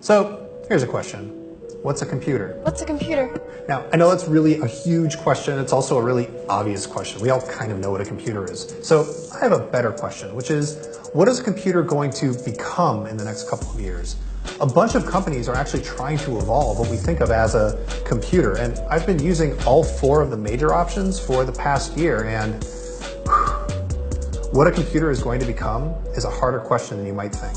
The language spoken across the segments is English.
So here's a question. What's a computer? What's a computer? Now, I know that's really a huge question. It's also a really obvious question. We all kind of know what a computer is. So I have a better question, which is, what is a computer going to become in the next couple of years? A bunch of companies are actually trying to evolve what we think of as a computer. And I've been using all four of the major options for the past year. And what a computer is going to become is a harder question than you might think.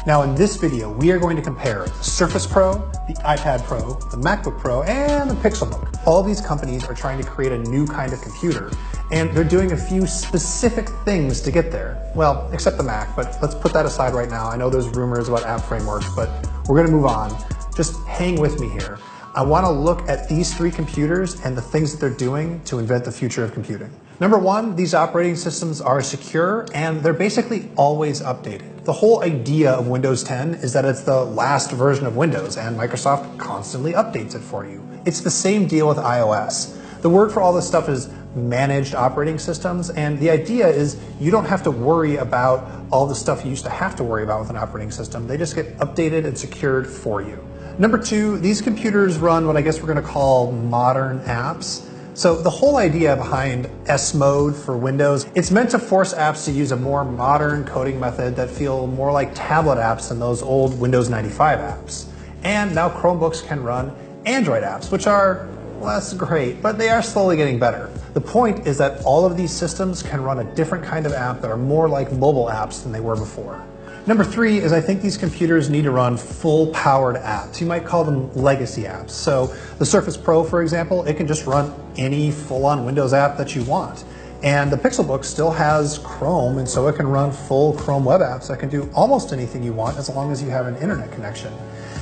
Now in this video, we are going to compare the Surface Pro, the iPad Pro, the MacBook Pro, and the Pixelbook. All these companies are trying to create a new kind of computer, and they're doing a few specific things to get there. Well, except the Mac, but let's put that aside right now. I know there's rumors about app frameworks, but we're gonna move on. Just hang with me here. I wanna look at these three computers and the things that they're doing to invent the future of computing. Number one, these operating systems are secure and they're basically always updated. The whole idea of Windows 10 is that it's the last version of Windows and Microsoft constantly updates it for you. It's the same deal with iOS. The word for all this stuff is managed operating systems, and the idea is you don't have to worry about all the stuff you used to have to worry about with an operating system. They just get updated and secured for you. Number two, these computers run what I guess we're going to call modern apps. So the whole idea behind S Mode for Windows, it's meant to force apps to use a more modern coding method that feel more like tablet apps than those old Windows 95 apps. And now Chromebooks can run Android apps, which are less great, but they are slowly getting better. The point is that all of these systems can run a different kind of app that are more like mobile apps than they were before. Number three is I think these computers need to run full-powered apps. You might call them legacy apps. So the Surface Pro, for example, it can just run any full-on Windows app that you want. And the Pixelbook still has Chrome, and so it can run full Chrome web apps that can do almost anything you want as long as you have an internet connection.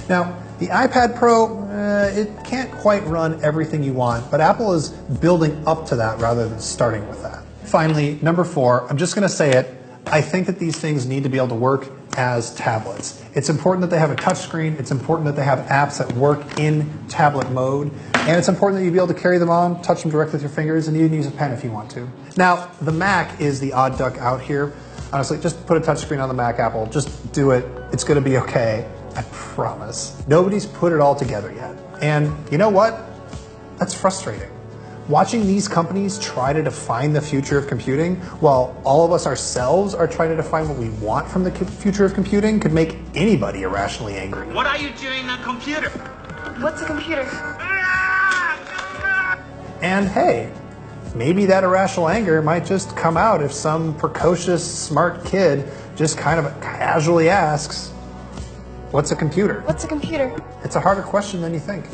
Now, the iPad Pro, it can't quite run everything you want, but Apple is building up to that rather than starting with that. Finally, number four, I'm just going to say it, I think that these things need to be able to work as tablets. It's important that they have a touchscreen, it's important that they have apps that work in tablet mode, and it's important that you be able to carry them on, touch them directly with your fingers, and even use a pen if you want to. Now, the Mac is the odd duck out here. Honestly, just put a touchscreen on the Mac, Apple. Just do it. It's going to be okay. I promise. Nobody's put it all together yet. And you know what? That's frustrating. Watching these companies try to define the future of computing, while all of us ourselves are trying to define what we want from the future of computing, could make anybody irrationally angry. What are you doing on a computer? What's a computer? And hey, maybe that irrational anger might just come out if some precocious, smart kid just kind of casually asks, what's a computer? What's a computer? It's a harder question than you think.